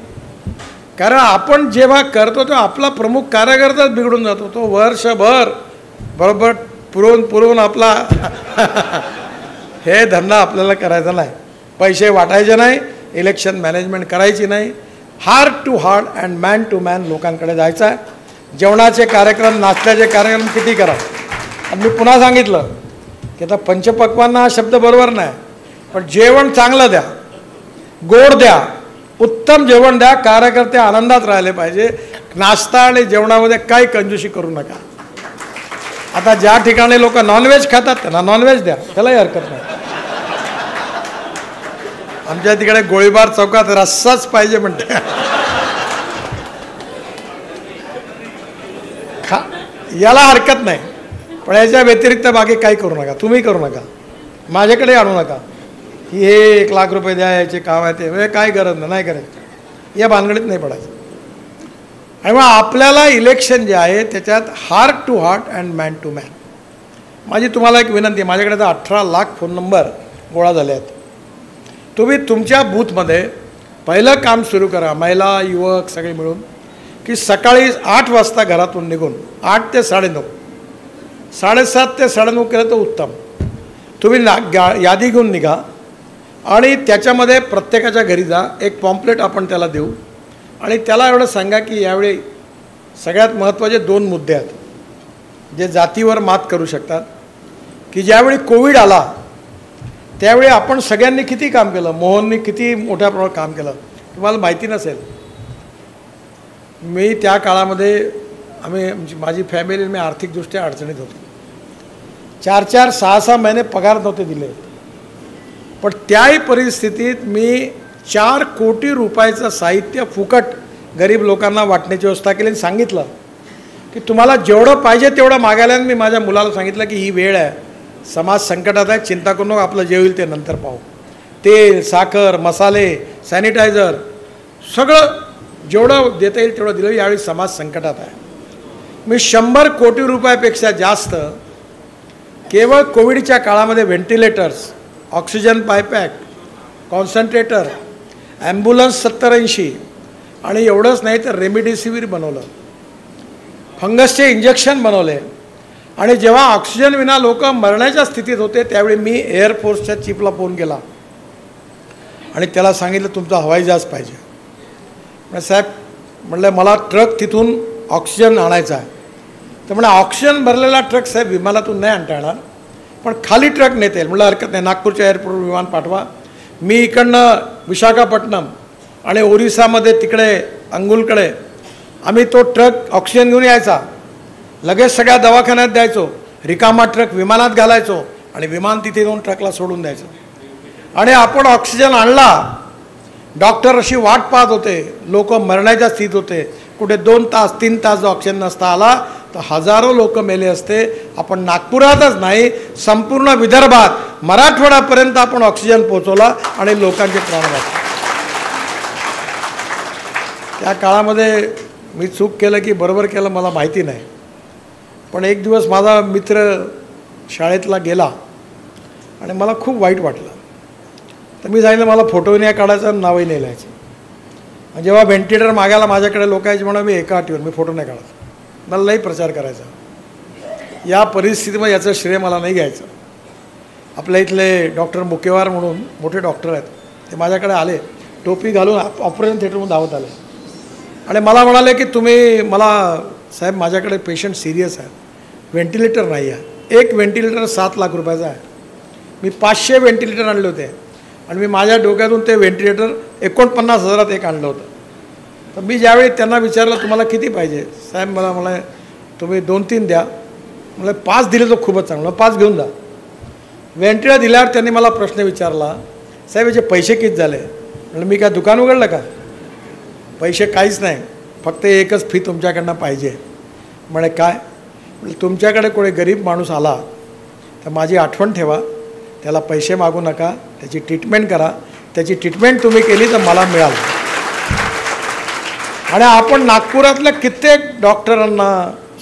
कारण आपण जेव्हा करतो तेव्हा आपला प्रमुख कार्यकर्ताच बिघडून जातो. तो वर्षभर बरोबर पुरवून आपला हे धंदा आपल्याला करायचा नाही. पैसे वाटायचे नाही, इलेक्शन मॅनेजमेंट करायची नाही. Heart to heart and man to man लोकांकडे जायचं आहे. जेवणाचे कार्यक्रम, नाश्त्याचे कार्यक्रम किती करा. आणि मी पुन्हा सांगितलं की आता पंचपक्वान्न हा शब्द बरोबर नाही, पण जेवण चांगलं द्या, गोड द्या, उत्तम जेवण द्या. कार्यकर्ते आनंदात राहिले पाहिजे. नाश्ता आणि जेवणामध्ये काही कंजूसी करू नका. आता ज्या ठिकाणी लोक नॉनव्हेज खातात त्यांना नॉनव्हेज द्या, त्यालाही हरकत नाही. आमच्या तिकडे गोळीबार चौकात रस्साच पाहिजे म्हणते. याला हरकत नाही, पण याच्या व्यतिरिक्त बाकी काही करू नका. तुम्ही करू नका, माझ्याकडे आणू नका की हे 1 लाख रुपये द्या, याचे काम आहे ते, काय गरज नाही करायचं. या भानगडीत नाही पडायचं. आणि मग आपल्याला इलेक्शन जे आहे त्याच्यात heart to heart and man to man. माझी तुम्हाला एक विनंती आहे, माझ्याकडे तर 18 लाख फोन नंबर गोळा झाले आहेत. तुम्ही तुमच्या बूथमध्ये पहिलं काम सुरू करा, महिला युवक सगळे मिळून, की सकाळी 8 वाजता घरातून निघून 8 ते 9:30, 7:30 ते 9:30 केलं तर उत्तम. तुम्ही यादी घेऊन निघा आणि त्याच्यामध्ये प्रत्येकाच्या घरी जा, एक पॉम्पलेट आपण त्याला देऊ आणि त्याला एवढं सांगा की यावेळी सगळ्यात महत्त्वाचे 2 मुद्दे आहेत जे जातीवर मात करू शकतात. की ज्यावेळी कोविड आला त्यावेळी आपण सगळ्यांनी किती काम केलं, मोहननी किती मोठ्या प्रमाणात काम केलं तुम्हाला माहिती नसेल. मी त्या काळामध्ये माझी फॅमिली मी आर्थिकदृष्ट्या अडचणीत होतो. 4-4, 6-6 महिने पगार नव्हते दिले. पण त्याही परिस्थितीत मी 4 कोटी रुपयाचं साहित्य फुकट गरीब लोकांना वाटण्याची व्यवस्था केली आणि सांगितलं की तुम्हाला जेवढं पाहिजे तेवढं मागायला. मी माझ्या मुलाला सांगितलं की ही वेळ आहे, समाज संकटात आहे, चिंता करू नका, आपलं जे होईल ते नंतर पाहू. तेल, साखर, मसाले, सॅनिटायझर सगळं जेवढं देता येईल तेवढं दिलं. यावेळी समाज संकटात आहे. मी 100 कोटी रुपयापेक्षा जास्त केवळ कोविडच्या काळामध्ये व्हेंटिलेटर्स, ऑक्सिजन पायपॅक, कॉन्सन्ट्रेटर, ॲम्ब्युलन्स 70-80 आणि एवढंच नाही तर रेमडेसिवीर बनवलं, फंगसचे इंजेक्शन बनवले. आणि जेव्हा ऑक्सिजन विना लोक मरण्याच्या स्थितीत होते त्यावेळी मी एअरफोर्सच्या चीफला फोन केला आणि त्याला सांगितलं तुमचा हवाई जहाज पाहिजे. म्हणजे साहेब म्हणलं मला ट्रक तिथून ऑक्सिजन आणायचा आहे. तर म्हणजे ऑक्सिजन भरलेला ट्रक साहेब विमानातून नाही आणता येणार, पण खाली ट्रक नेता येईल. म्हटलं हरकत नाही, नागपूरच्या एअरपोर्टवर विमान पाठवा. मी इकडनं विशाखापट्टणम आणि ओरिसामध्ये तिकडे अंगुलकडे आम्ही तो ट्रक ऑक्सिजन घेऊन यायचा, लगेच सगळ्या दवाखान्यात द्यायचो, रिकामा ट्रक विमानात घालायचो आणि विमान तिथे येऊन ट्रकला सोडून द्यायचं. आणि आपण ऑक्सिजन आणला, डॉक्टर अशी वाट पाहत होते, लोक मरण्याच्या स्थितीत होते. कुठे 2 तास 3 तास ऑक्सिजन नसता आला तर हजारो लोक मेले असते. आपण नागपुरातच नाही संपूर्ण विदर्भात मराठवाड्यापर्यंत आपण ऑक्सिजन पोहोचवला आणि लोकांचे प्राण वाचले. त्या काळामध्ये मी चूक केलं की बरोबर केलं मला माहिती नाही. पण एक दिवस माझा मित्र शाळेतला गेला आणि मला खूप वाईट वाटलं. तर मी सांगितलं मला फोटोही नाही काढायचा, नावही नाही लिहायचं. जेव्हा व्हेंटिलेटर मागायला माझ्याकडे लोक यायचे म्हणून मी एका अटीवर मी फोटो नाही काढायचा, मला लई प्रचार करायचा. या परिस्थितीमध्ये याचं श्रेय मला नाही घ्यायचं. आपल्या इथले डॉक्टर मुकेवार म्हणून मोठे डॉक्टर आहेत, ते माझ्याकडे आले, टोपी घालून ऑपरेशन थिएटरमध्ये धावत आले आणि मला म्हणाले की तुम्ही मला साहेब माझ्याकडे पेशंट सिरियस आहे, व्हेंटिलेटर नाही आहे. एक व्हेंटिलेटर 7 लाख रुपयाचा आहे. मी 500 व्हेंटिलेटर आणले होते आणि मी माझ्या डोक्यातून ते व्हेंटिलेटर 49,000 एक आणलं होतं. तर मी ज्यावेळी त्यांना विचारलं तुम्हाला किती पाहिजे, साहेब मला तुम्ही 2-3 द्या. मला 5 दिले तर खूपच चांगलं, 5 घेऊन जा. व्हेंटिलेटर दिल्यावर त्यांनी मला प्रश्न विचारला, साहेब याचे पैसे किती झाले. म्हणलं मी काय दुकान उघडलं का, पैसे काहीच नाही, फक्त एकच फी तुमच्याकडनं पाहिजे. म्हणे काय, म्हणजे तुमच्याकडे कोणी गरीब माणूस आला तर माझी आठवण ठेवा, त्याला पैसे मागू नका, त्याची ट्रीटमेंट करा, त्याची ट्रीटमेंट तुम्ही केली तर मला मिळाल. आणि आपण नागपुरातल्या कित्येक डॉक्टरांना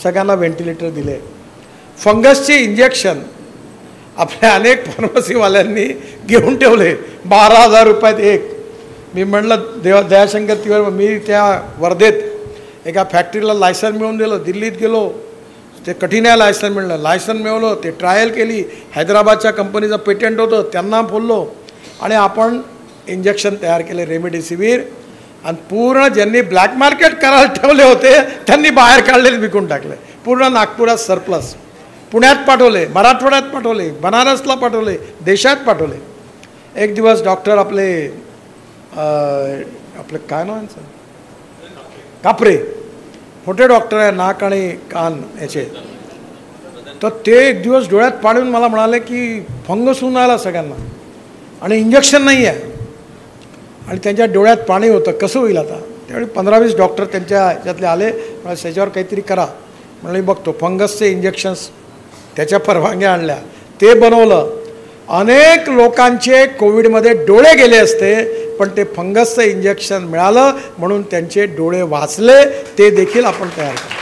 सगळ्यांना व्हेंटिलेटर दिले. फंगसचे इंजेक्शन आपल्या अनेक फार्मसीवाल्यांनी घेऊन ठेवले 12,000 रुपयात एक. मी म्हटलं दयाशंकर तिवारी, मी त्या वर्धेत एका फॅक्टरीला लायसन मिळवून दिलं, दिल्लीत गेलो, ते कठीण आहे लायसन मिळणं, लायसन मिळवलं, ते ट्रायल केली, हैदराबादच्या कंपनीचं पेटंट होतं त्यांना बोललो आणि आपण इंजेक्शन तयार केले रेमडेसिवीर. आणि पूर्ण ज्यांनी ब्लॅक मार्केट करायला ठेवले होते त्यांनी बाहेर काढले, विकून टाकले. पूर्ण नागपुरात सरप्लस. पुण्यात पाठवले, मराठवाड्यात पाठवले, बनारसला पाठवले, देशात पाठवले. एक दिवस डॉक्टर आपले काय नाव यांचं, कापरे, मोठे डॉक्टर आहे नाक आणि कान याचे, तर ते एक दिवस डोळ्यात पाडून मला म्हणाले की फंगस होऊन आला सगळ्यांना आणि इंजेक्शन नाही आहे. आणि त्यांच्या डोळ्यात पाणी होतं, कसं होईल आता. त्यावेळी 15-20 डॉक्टर त्यांच्या ह्याच्यातले आले, मला त्याच्यावर काहीतरी करा. म्हणून मी बघतो फंगसचे इंजेक्शन्स, त्याच्या परवानग्या आणल्या, ते बनवलं. अनेक लोकांचे कोविडमध्ये डोळे गेले असते, पण ते फंगसचं इंजेक्शन मिळालं म्हणून त्यांचे डोळे वाचले, ते देखील आपण तयार करू.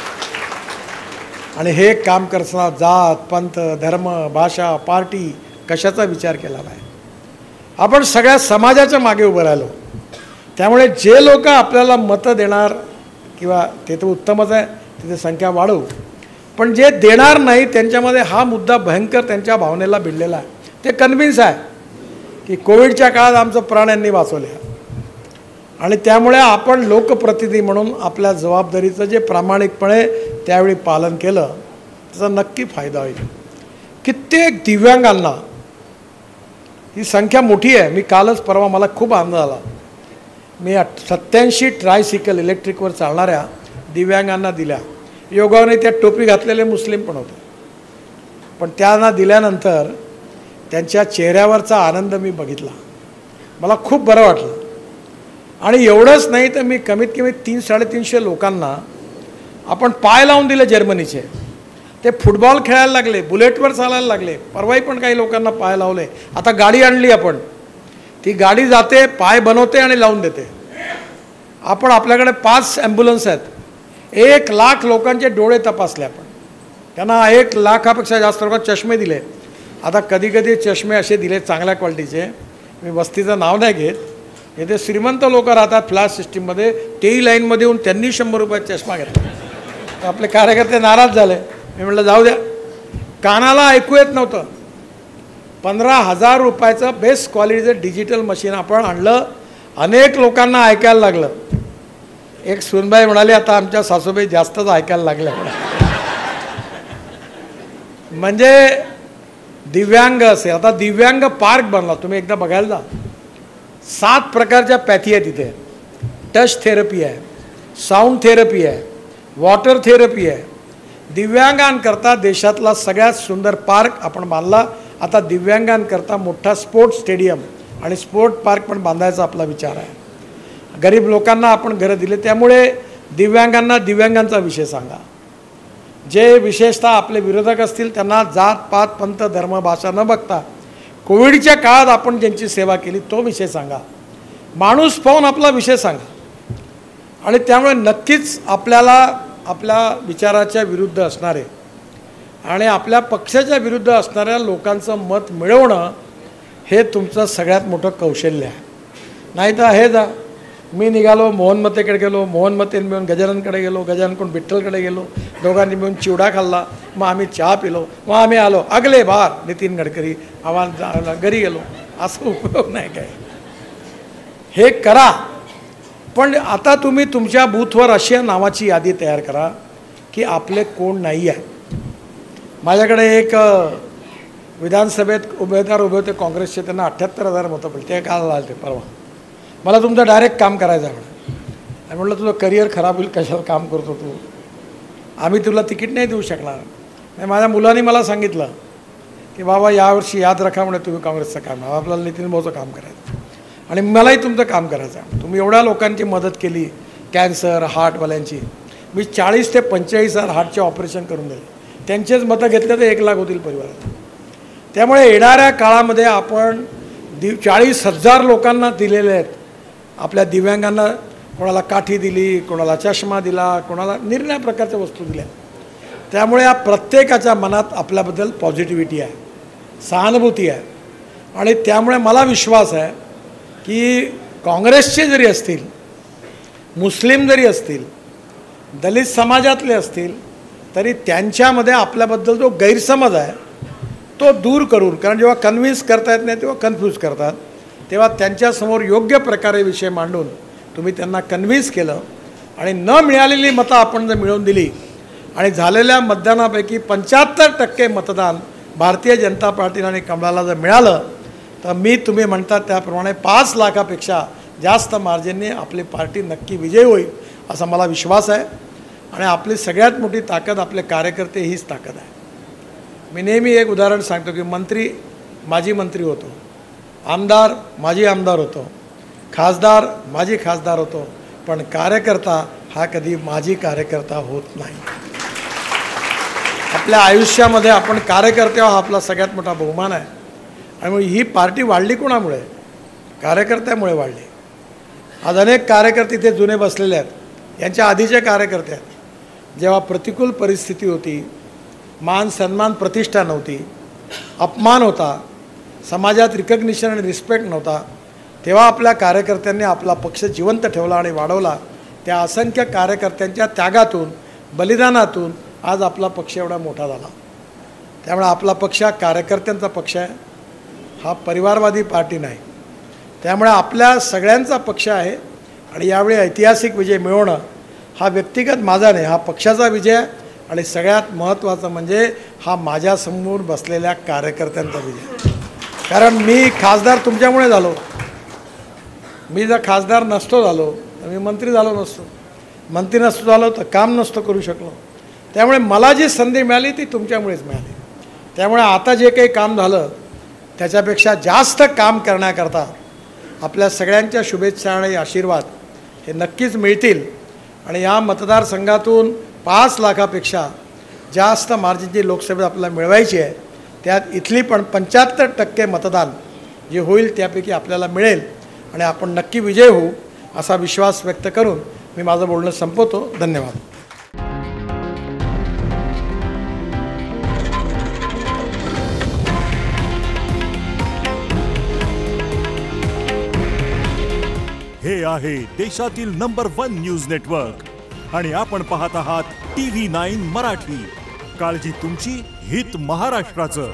आणि हे काम करताना जात पंथ धर्म भाषा पार्टी कशाचा विचार केला नाही. आपण सगळ्या समाजाच्या मागे उभं राहिलो. त्यामुळे जे लोक आपल्याला मतं देणार किंवा ते तर उत्तमच आहे, तिथे संख्या वाढवू, पण जे देणार नाही त्यांच्यामध्ये हा मुद्दा भयंकर त्यांच्या भावनेला भिडलेला आहे. ते कन्व्हिन्स आहे की कोविडच्या काळात आमचं प्राण यांनी वाचवले, आणि त्यामुळे आपण लोकप्रतिनिधी म्हणून आपल्या जबाबदारीचं जे प्रामाणिकपणे त्यावेळी पालन केलं त्याचा नक्की फायदा होईल. कित्येक दिव्यांगांना, ही संख्या मोठी आहे. मी कालच परवा मला खूप आनंद झाला. मी 87 ट्रायसिकल इलेक्ट्रिकवर चालणाऱ्या दिव्यांगांना दिल्या. योगाने त्या टोपी घातलेले मुस्लिम पण होते, पण त्यांना दिल्यानंतर त्यांच्या चेहऱ्यावरचा आनंद मी बघितला. मला खूप बरं वाटलं. आणि एवढंच नाही तर मी कमीत कमी 300-350 लोकांना आपण पाय लावून दिले. जर्मनीचे ते फुटबॉल खेळायला लागले, बुलेटवर चालायला लागले. परवाही पण काही लोकांना पाय लावले. आता गाडी आणली आपण, ती गाडी जाते, पाय बनवते आणि लावून देते. आपण आपल्याकडे 5 ॲम्ब्युलन्स आहेत. 1 लाख लोकांचे डोळे तपासले आपण. त्यांना 1 लाखापेक्षा जास्त लोकांना चष्मे दिले. आता कधी कधी चष्मे असे दिले चांगल्या क्वालिटीचे, मी वस्तीचं नाव नाही घेत, येथे श्रीमंत लोक राहतात फ्लॅश सिस्टीममध्ये, तेही लाईनमध्ये येऊन त्यांनी 100 रुपयाचा चष्मा घेतला. तर आपले कार्यकर्ते नाराज झाले. मी म्हटलं जाऊ द्या. कानाला ऐकू येत नव्हतं. 15,000 रुपयाचं बेस्ट क्वालिटीचं डिजिटल मशीन आपण आणलं. अनेक लोकांना ऐकायला लागलं. एक सुनबाई म्हणाली आता आमच्या सासूबाई जास्तच ऐकायला लागल्या. म्हणजे दिव्यांग असेल. आता दिव्यांग पार्क बनला, तुम्ही एकदा बघायला जा. 7 प्रकारच्या पॅथी आहे तिथे. टच थेरपी आहे, साऊंड थेरपी आहे, वॉटर थेरपी आहे. दिव्यांगांकरता देशातला सगळ्यात सुंदर पार्क आपण बांधला. आता दिव्यांगांकरता मोठा स्पोर्ट्स स्टेडियम आणि स्पोर्ट पार्क पण बांधायचा आपला विचार आहे. गरीब लोकांना आपण घरं दिले. त्यामुळे दिव्यांगांना दिव्यांगांचा विषय सांगा. जे विशेषतः आपले विरोधक असतील त्यांना जात पात पंथ धर्म भाषा न बघता कोविडच्या काळात आपण ज्यांची सेवा केली तो विषय सांगा. माणूस पाहून आपला विषय सांगा. आणि त्यामुळे नक्कीच आपल्याला आपल्या विचाराच्या विरुद्ध असणारे आणि आपल्या पक्षाच्या विरुद्ध असणाऱ्या लोकांचं मत मिळवणं हे तुमचं सगळ्यात मोठं कौशल्य आहे. नाही तर हे जा, मी निघालो मोहनमतेकडे गेलो, मोहनमतेने मिळून गजाननकडे गेलो, गजाननकडून विठ्ठलकडे गेलो, दोघांनी मिळून चिवडा खाल्ला, मग आम्ही चहा पिलो, मग आम्ही आलो अगले बार नितीन गडकरी आम्हाला घरी गेलो. असं उपयोग नाही काय. हे करा, पण आता तुम्ही तुमच्या बूथवर अशी नावाची यादी तयार करा की आपले कोण नाही आहे. माझ्याकडे एक विधानसभेत उमेदवार उभे होते काँग्रेसचे, त्यांना 78,000 मतं पडली. ते काल आले ते परवा. मला तुमचं डायरेक्ट काम करायचं आहे म्हणे. म्हटलं तुझं करिअर खराब होईल, कशाला काम करतो तू, आम्ही तुला तिकीट नाही देऊ शकणार. नाही, माझ्या मुलांनी मला सांगितलं की बाबा यावर्षी याद रखा म्हणे तुम्ही काँग्रेसचं काम, आपल्याला नितीन भाऊचं काम करायचं आणि मलाही तुमचं काम करायचं आहे. तुम्ही एवढ्या लोकांची मदत केली, कॅन्सर हार्टवाल्यांची. मी 40 ते 45,000 हार्टचे ऑपरेशन करून दिले. त्यांचेच मतं घेतले तर 1 लाख होतील परिवारात. त्यामुळे येणाऱ्या काळामध्ये आपण 40,000 लोकांना दिलेले आहेत. आपल्या दिव्यांगांना कोणाला काठी दिली, कोणाला चष्मा दिला, कोणाला निरनिराळ्या प्रकारच्या वस्तू दिल्या. त्यामुळे या प्रत्येकाच्या मनात आपल्याबद्दल पॉझिटिव्हिटी आहे, सहानुभूती आहे. आणि त्यामुळे मला विश्वास आहे की काँग्रेसचे जरी असतील, मुस्लिम जरी असतील, दलित समाजातले असतील, तरी त्यांच्यामध्ये आपल्याबद्दल जो गैरसमज आहे तो दूर करून, कारण जेव्हा कन्व्हिन्स करता येत नाही तेव्हा कन्फ्यूज करतात, तेव्हा त्यांच्यासमोर योग्य प्रकारे विषय मांडून तुम्ही त्यांना कन्व्हिन्स केलं आणि न मिळालेली मतं आपण जर मिळवून दिली आणि झालेल्या मतदानापैकी 75% मतदान भारतीय जनता पार्टीला आणि कमळाला जर मिळालं तर मी तुम्ही म्हणता त्याप्रमाणे 5 लाखापेक्षा जास्त मार्जिनने आपली पार्टी नक्की विजयी होईल असा मला विश्वास आहे. आणि आपली सगळ्यात मोठी ताकद आपले कार्यकर्ते हीच ताकद आहे. मी नेहमी एक उदाहरण सांगतो की मंत्री माजी मंत्री होतो, आमदार माजी आमदार होतो, खासदार माजी खासदार होतो, पण कार्यकर्ता हा कधी माजी कार्यकर्ता होत नाही. आपल्या आयुष्यामध्ये आपण कार्यकर्ते हा आपला सगळ्यात मोठा बहुमान आहे. आणि मग ही पार्टी वाढली कोणामुळे? कार्यकर्त्यामुळे वाढली. आज अनेक कार्यकर्ते इथे जुने बसलेले आहेत, यांच्या आधीचे कार्यकर्ते आहेत. जेव्हा प्रतिकूल परिस्थिती होती, मान सन्मान प्रतिष्ठा नव्हती, अपमान होता, समाजात रिकग्निशन आणि रिस्पेक्ट नव्हता, तेव्हा आपल्या कार्यकर्त्यांनी आपला पक्ष जिवंत ठेवला आणि वाढवला. त्या असंख्य कार्यकर्त्यांच्या त्यागातून, बलिदानातून आज आपला पक्ष एवढा मोठा झाला. त्यामुळे आपला पक्ष हा कार्यकर्त्यांचा पक्ष आहे, हा परिवारवादी पार्टी नाही. त्यामुळे आपल्या सगळ्यांचा पक्ष आहे आणि यावेळी ऐतिहासिक विजय मिळवणं हा व्यक्तिगत माझा नाही, हा पक्षाचा विजय आहे. आणि सगळ्यात महत्त्वाचं म्हणजे हा माझ्यासमोर बसलेल्या कार्यकर्त्यांचा विजय. कारण मी खासदार तुमच्यामुळे झालो. मी जर खासदार नसतो झालो तर मी मंत्री झालो नसतो, मंत्री नसतो झालो तर काम नसतो करू शकलो. त्यामुळे मला जी संधी मिळाली ती तुमच्यामुळेच मिळाली. त्यामुळे आता जे काही काम झालं त्याच्यापेक्षा जास्त काम करण्याकरता आपल्या सगळ्यांच्या शुभेच्छा आणि आशीर्वाद हे नक्कीच मिळतील. आणि या मतदारसंघातून 5 लाखापेक्षा जास्त मार्जिनची लोकसभेत आपल्याला मिळवायची आहे. त्यात इथली पण 75% मतदान जे होईल त्यापैकी आपल्याला मिळेल आणि आपण नक्की विजय होऊ असा विश्वास व्यक्त करून मी माझं बोलणं संपवतो. धन्यवाद. हे आहे देशातील नंबर 1 न्यूज नेटवर्क आणि आपण पाहत आहात TV9 मराठी. काळजी तुमची, हित महाराष्ट्राचं.